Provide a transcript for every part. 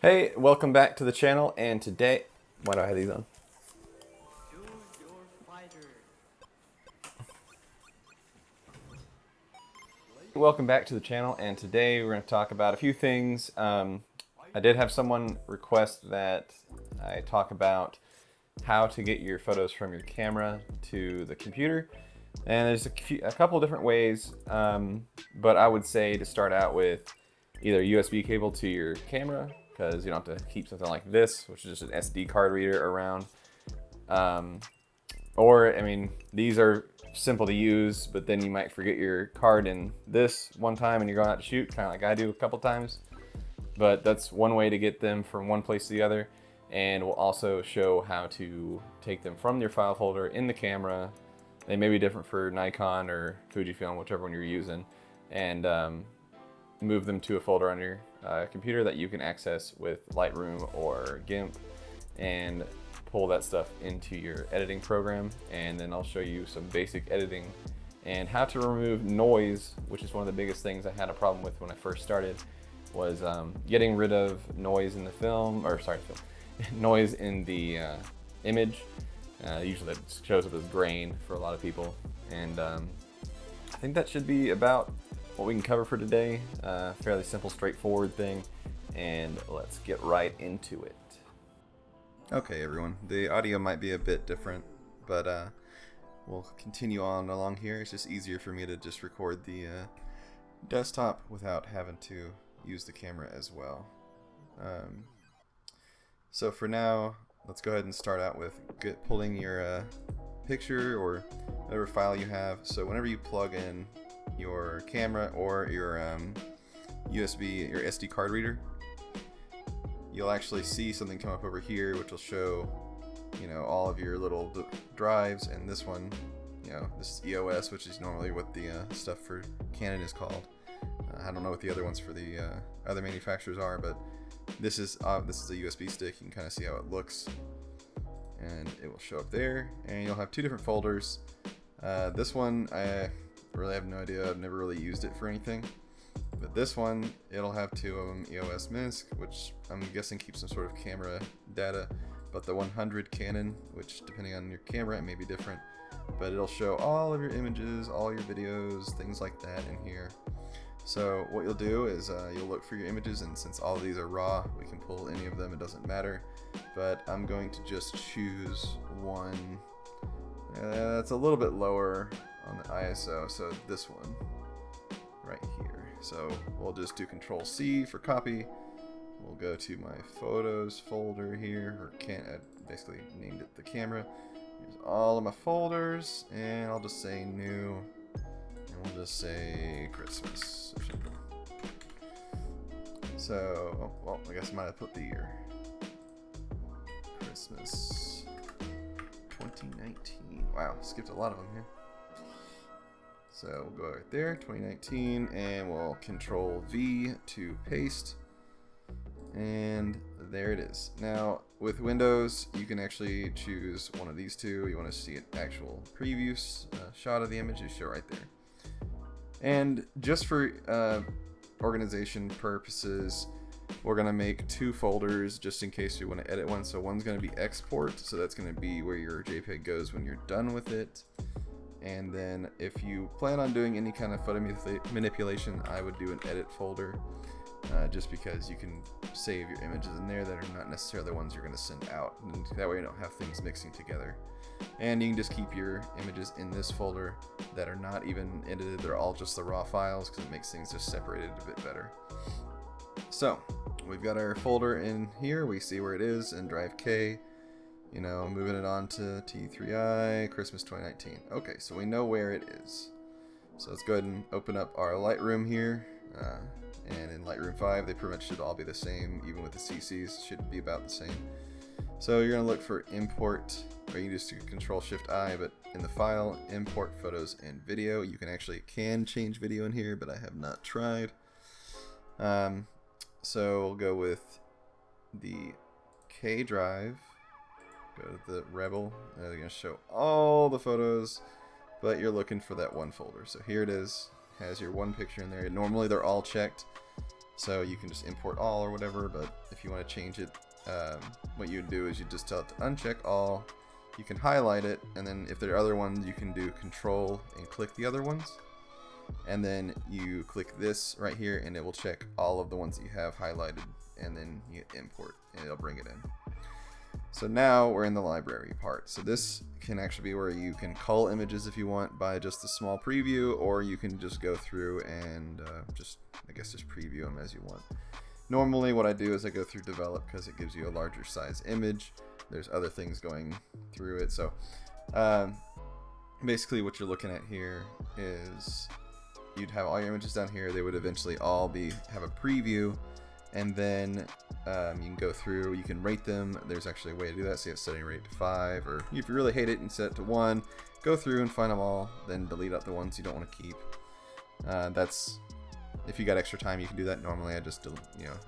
Hey, welcome back to the channel, and today, why do I have these on? Welcome back to the channel, and today we're going to talk about a few things. I did have someone request that I talk about how to get your photos from your camera to the computer, and there's a couple different ways, but I would say to start out with either USB cable to your camera, because you don't have to keep something like this, which is just an SD card reader around. Or, I mean, these are simple to use, but then you might forget your card in this one time and you're going out to shoot, kind of like I do a couple times. But that's one way to get them from one place to the other. And we'll also show how to take them from your file folder in the camera. They may be different for Nikon or Fujifilm, whichever one you're using, and move them to a folder on your computer that you can access with Lightroom or GIMP, and pull that stuff into your editing program. And then I'll show you some basic editing and how to remove noise, which is one of the biggest things I had a problem with when I first started, was getting rid of noise in the film, or sorry, noise in the image. Usually that shows up as grain for a lot of people, and I think that should be about what we can cover for today. Fairly simple, straightforward thing, and let's get right into it. Okay, everyone, the audio might be a bit different, but we'll continue on along here. It's just easier for me to just record the desktop without having to use the camera as well. So for now, let's go ahead and start out with pulling your picture or whatever file you have. So whenever you plug in your camera or your your SD card reader, you'll actually see something come up over here which will show, you know, all of your little drives. And this one, you know, this is EOS, which is normally what the stuff for Canon is called. I don't know what the other ones for the other manufacturers are, but this is a USB stick. You can kind of see how it looks, and it will show up there. And you'll have two different folders. This one I really have no idea. I've never really used it for anything. But this one, it'll have two of them, EOS MISC, which I'm guessing keeps some sort of camera data, but the 100 Canon, which depending on your camera, it may be different, but it'll show all of your images, all your videos, things like that in here. So what you'll do is you'll look for your images, and since all of these are raw, we can pull any of them, it doesn't matter. But I'm going to just choose one that's a little bit lower on the ISO, so this one right here. So we'll just do Control C for copy. We'll go to my photos folder here, or I basically named it the camera. Here's all of my folders, and I'll just say new, and we'll just say Christmas or something. So, well, I guess I might have put the year. Christmas 2019. Wow, skipped a lot of them here. So we'll go right there, 2019, and we'll Control V to paste. And there it is. Now, with Windows, you can actually choose one of these two. You want to see an actual preview shot of the image, you show right there. And just for organization purposes, we're going to make two folders just in case you want to edit one. So one's going to be export, so that's going to be where your JPEG goes when you're done with it. And then if you plan on doing any kind of photo manipulation, I would do an edit folder, just because you can save your images in there that are not necessarily the ones you're going to send out, and that way you don't have things mixing together. And you can just keep your images in this folder that are not even edited, they're all just the raw files, because it makes things just separated a bit better. So we've got our folder in here, we see where it is in drive K. You know, moving it on to T3i, Christmas 2019. Okay, so we know where it is. So let's go ahead and open up our Lightroom here. And in Lightroom 5, they pretty much should all be the same, even with the CCs, should be about the same. So you're going to look for import, or you can just do Control-Shift-I, but in the file, import photos and video. You can change video in here, but I have not tried. So we'll go with the K drive. Go to the Rebel, and they're going to show all the photos, but you're looking for that one folder. So here it is, has your one picture in there. Normally they're all checked, So you can just import all or whatever, but if you want to change it, what you would do is you just tell it to uncheck all. You can highlight it, and then if there are other ones, you can do control and click the other ones. And then you click this right here and it will check all of the ones that you have highlighted, and then you hit import and it'll bring it in. So now we're in the library part. So this can actually be where you can cull images if you want by just a small preview, or you can just go through and just preview them as you want. Normally what I do is I go through develop because it gives you a larger size image. There's other things going through it. So basically what you're looking at here is you'd have all your images down here. They would eventually all have a preview, and then you can go through, you can rate them. There's actually a way to do that. So you have setting rate to 5, or if you really hate it, and set it to 1. Go through and find them all, then delete out the ones you don't want to keep. That's if you got extra time, you can do that. Normally I just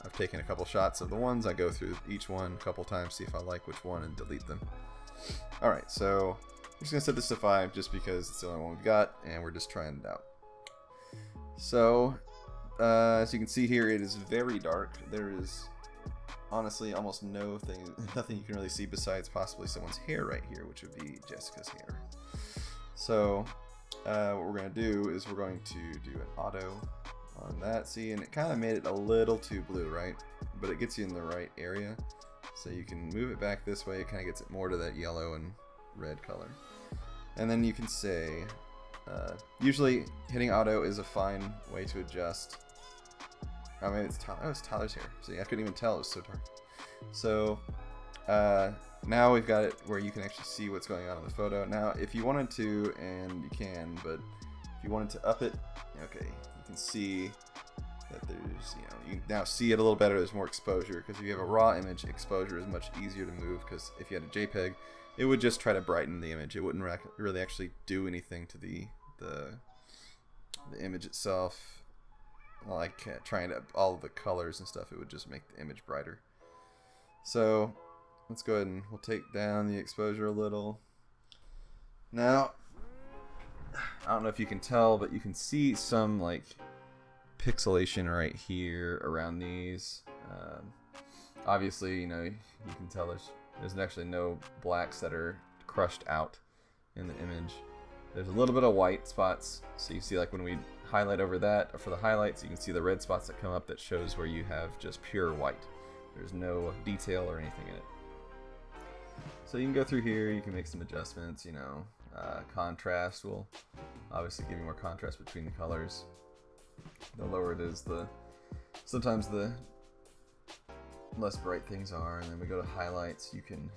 I've taken a couple shots of the ones. I go through each one a couple times, see if I like which one, and delete them. Alright, so I'm just gonna set this to 5 just because it's the only one we've got and we're just trying it out. So as you can see here, it is very dark. There is honestly almost nothing you can really see besides possibly someone's hair right here, which would be Jessica's hair. So what we're going to do is we're going to do an auto on that. See, and it kind of made it a little too blue, right? But it gets you in the right area. So you can move it back this way. It kind of gets it more to that yellow and red color. And then you can say, usually hitting auto is a fine way to adjust. I mean, it's Tyler's hair. See, I couldn't even tell, it was so dark. So now we've got it where you can actually see what's going on in the photo. Now, if you wanted to, and you can, but if you wanted to up it, okay, you can see that there's, you can now see it a little better. There's more exposure, because if you have a raw image, exposure is much easier to move, because if you had a JPEG, it would just try to brighten the image. It wouldn't really actually do anything to the image itself. Like trying to all of the colors and stuff, it would just make the image brighter. So let's go ahead and we'll take down the exposure a little. Now, I don't know if you can tell, but you can see some like pixelation right here around these. Obviously, you can tell there's actually no blacks that are crushed out in the image. There's a little bit of white spots, so you see like when we highlight over that, or for the highlights, you can see the red spots that come up that shows where you have just pure white. There's no detail or anything in it. So you can go through here, you can make some adjustments, contrast will obviously give you more contrast between the colors. The lower it is, sometimes the less bright things are. And then we go to highlights, you can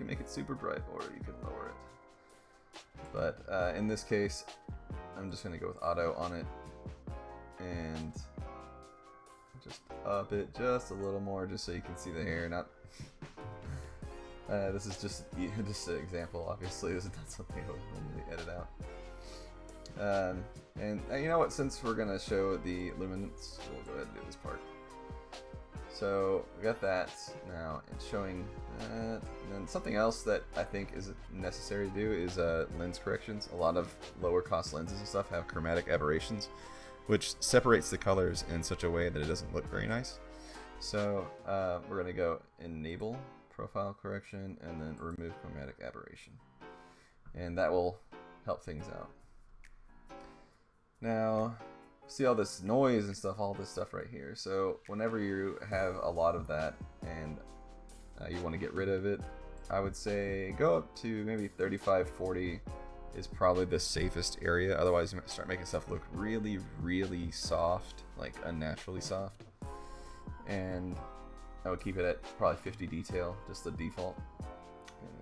make it super bright, or you can lower it. But in this case, I'm just going to go with auto on it and just up it just a little more, just so you can see the hair. Not this is just an example. Obviously, this is not something I would normally edit out. And you know what? Since we're going to show the luminance, we'll go ahead and do this part. So we got that. Now it's showing that. And then something else that I think is necessary to do is lens corrections. A lot of lower cost lenses and stuff have chromatic aberrations, which separates the colors in such a way that it doesn't look very nice. So we're going to go enable profile correction and then remove chromatic aberration. And that will help things out. Now, see all this noise and stuff, all this stuff right here. So whenever you have a lot of that and you want to get rid of it, I would say go up to maybe 35, 40 is probably the safest area. Otherwise you might start making stuff look really, really soft, like unnaturally soft. And I would keep it at probably 50 detail, just the default.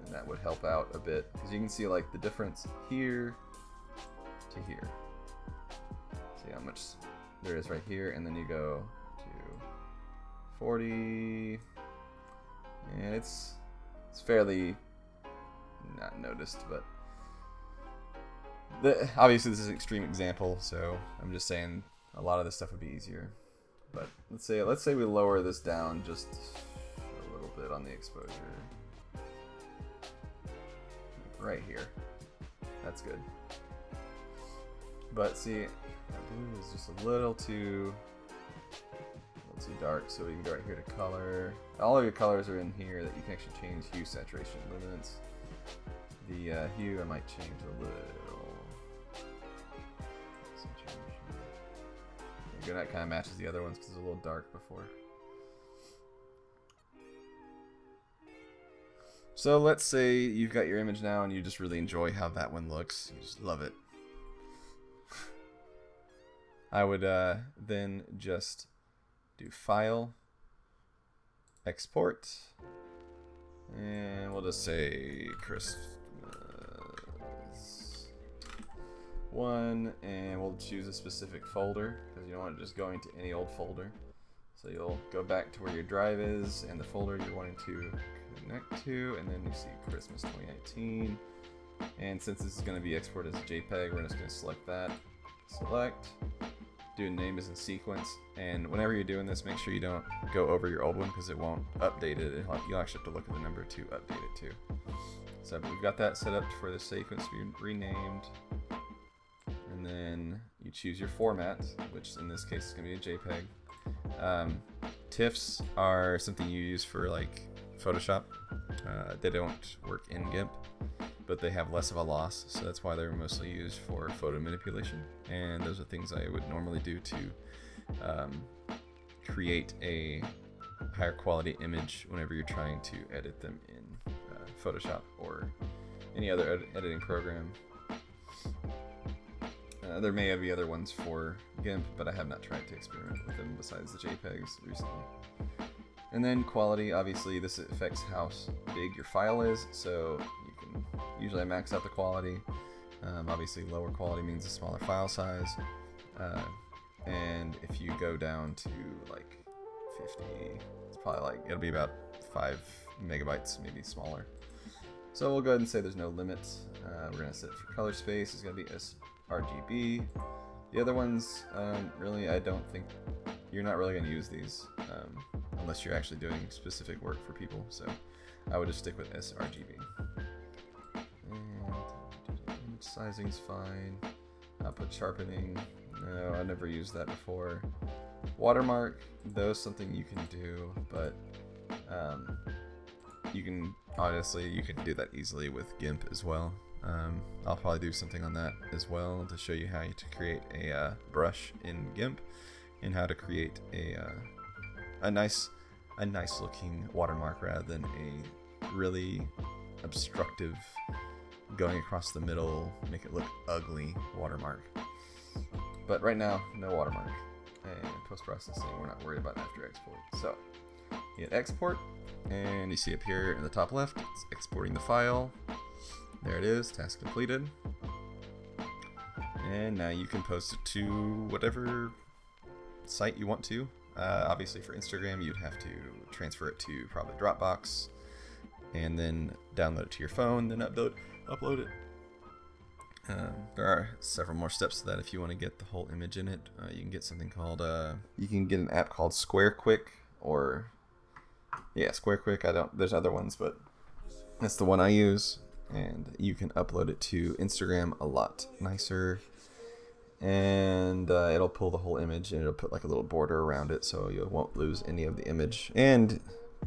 And that would help out a bit, because you can see like the difference here to here. See how much there is right here, and then you go to 40, and it's fairly not noticed, but obviously this is an extreme example, so I'm just saying a lot of this stuff would be easier. But let's say we lower this down just a little bit on the exposure, right here. That's good. But see, that blue is just a little too too dark, so we can go right here to color. All of your colors are in here that you can actually change: hue, saturation, luminance. The hue I might change a little. Saturation. That kind of matches the other ones because it's a little dark before. So let's say you've got your image now and you just really enjoy how that one looks. You just love it. I would then just do File, Export, and we'll just say Christmas 1, and we'll choose a specific folder because you don't want it just going to any old folder. So you'll go back to where your drive is and the folder you're wanting to connect to, and then you see Christmas 2019. And since this is going to be exported as a JPEG, we're just going to select that. Select. Do name as in sequence, and whenever you're doing this, make sure you don't go over your old one because it won't update it. You'll actually have to look at the number to update it too. So we've got that set up for the sequence to be renamed, and then you choose your format, which in this case is going to be a JPEG. TIFFs are something you use for like Photoshop. They don't work in GIMP, but they have less of a loss, so that's why they're mostly used for photo manipulation. And those are things I would normally do to create a higher quality image whenever you're trying to edit them in Photoshop or any other editing program. There may be other ones for GIMP, but I have not tried to experiment with them besides the JPEGs recently. And then quality, obviously this affects how big your file is, so you can usually max out the quality. Obviously lower quality means a smaller file size. And if you go down to like 50, it's probably like, it'll be about 5 megabytes, maybe smaller. So we'll go ahead and say there's no limits. We're gonna set it for color space, it's gonna be sRGB. The other ones, really, I don't think, you're not really gonna use these unless you're actually doing specific work for people. So I would just stick with sRGB. And sizing's fine. Output sharpening, no, I never used that before. Watermark, though, something you can do, but you can do that easily with GIMP as well. I'll probably do something on that as well to show you how to create a brush in GIMP and how to create a nice looking watermark rather than a really obstructive, going across the middle, make it look ugly watermark. But right now, no watermark. And post-processing, we're not worried about after export. So, you hit export, and you see up here in the top left, it's exporting the file. There it is, task completed. And now you can post it to whatever site you want to. Obviously for Instagram, you'd have to transfer it to probably Dropbox, and then download it to your phone, then upload it. There are several more steps to that if you want to get the whole image in it. You can get something called, you can get an app called SquareQuick, or, yeah, SquareQuick. There's other ones, but that's the one I use. And you can upload it to Instagram a lot nicer. And it'll pull the whole image, and it'll put like a little border around it so you won't lose any of the image. And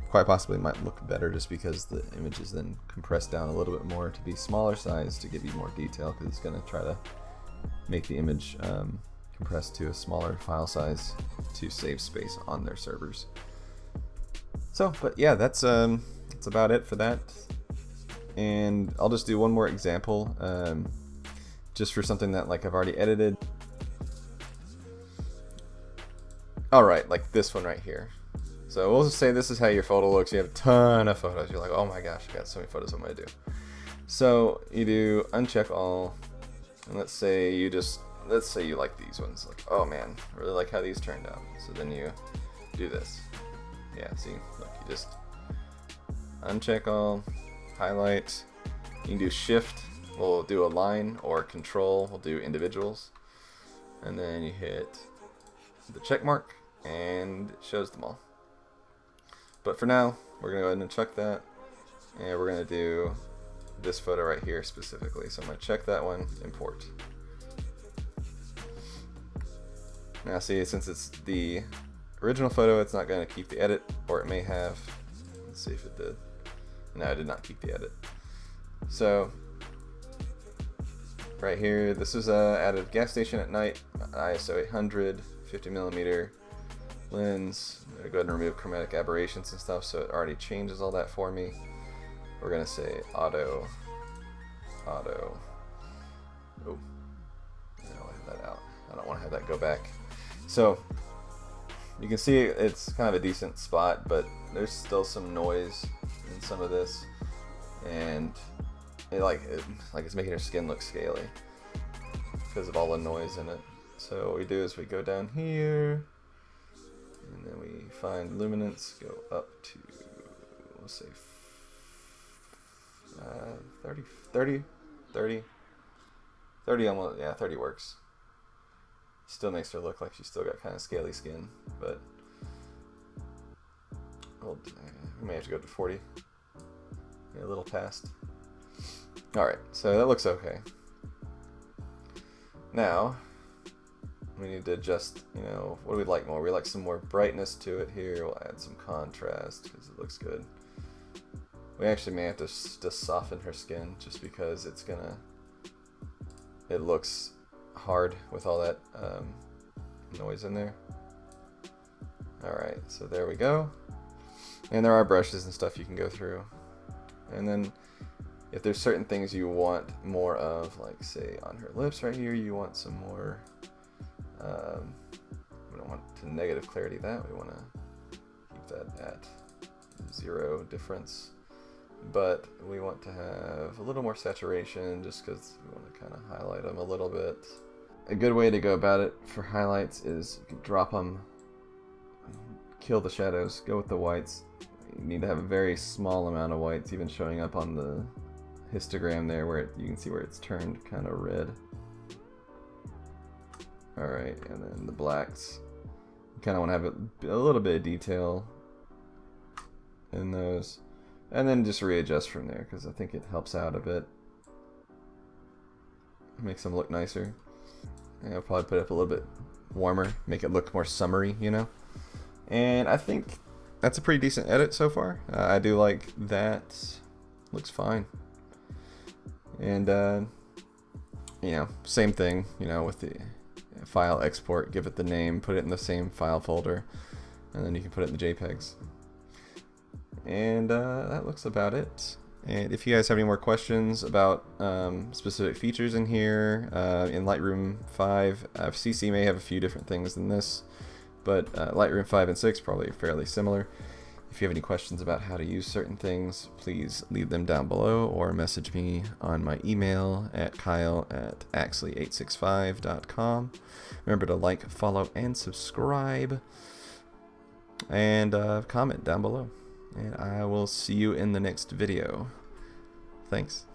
quite possibly might look better just because the image is then compressed down a little bit more to be smaller size to give you more detail, because it's going to try to make the image compressed to a smaller file size to save space on their servers. So, but yeah, that's about it for that. And I'll just do one more example, just for something that like I've already edited. Alright, like this one right here. So we'll just say this is how your photo looks. You have a ton of photos. You're like, oh my gosh, I got so many photos, what am I gonna do? So you do uncheck all, and let's say you like these ones. Like, oh man, I really like how these turned out. So then you do this. Yeah, see, look, you just uncheck all, highlight. You can do shift, we'll do a line, or control, we'll do individuals. And then you hit the check mark, and it shows them all. But for now, we're going to go ahead and check that, and we're going to do this photo right here specifically. So I'm going to check that one, import. Now see, since it's the original photo, it's not going to keep the edit, or it may have. Let's see if it did. No, I did not keep the edit. So right here, this was at a gas station at night, ISO 800, 50mm lens. I'm going to go ahead and remove chromatic aberrations and stuff, so it already changes all that for me. We're going to say auto. Oh, no, I have that out. I don't want to have that go back. So you can see it's kind of a decent spot, but there's still some noise in some of this, and it's making her skin look scaly because of all the noise in it. So what we do is we go down here, and then we find luminance, go up to, let's say 30 almost, yeah, 30 works. Still makes her look like she's still got kind of scaly skin, but we may have to go to 40. Yeah, a little past. Alright, so that looks okay. Now, we need to adjust, what do we like more? We like some more brightness to it here. We'll add some contrast because it looks good. We actually may have to just soften her skin just because it looks hard with all that noise in there. Alright, so there we go. And there are brushes and stuff you can go through. And then if there's certain things you want more of, like say on her lips right here, you want some more, we don't want to negative clarity that, we want to keep that at 0 difference. But we want to have a little more saturation just because we want to kind of highlight them a little bit. A good way to go about it for highlights is you can drop them, kill the shadows, go with the whites. You need to have a very small amount of whites, even showing up on the histogram there where you can see where it's turned kind of red. Alright, and then the blacks. You kind of want to have a little bit of detail in those. And then just readjust from there because I think it helps out a bit. Makes them look nicer. And I'll probably put it up a little bit warmer, make it look more summery, And I think that's a pretty decent edit so far. I do like that. Looks fine. And same thing, with the file export, give it the name, put it in the same file folder, and then you can put it in the JPEGs. And that looks about it. And if you guys have any more questions about specific features in here, in Lightroom 5, CC may have a few different things than this, but Lightroom 5 and 6 probably fairly similar. If you have any questions about how to use certain things, please leave them down below or message me on my email at kyle@axley865.com. Remember to like, follow, and subscribe, and comment down below. And I will see you in the next video. Thanks.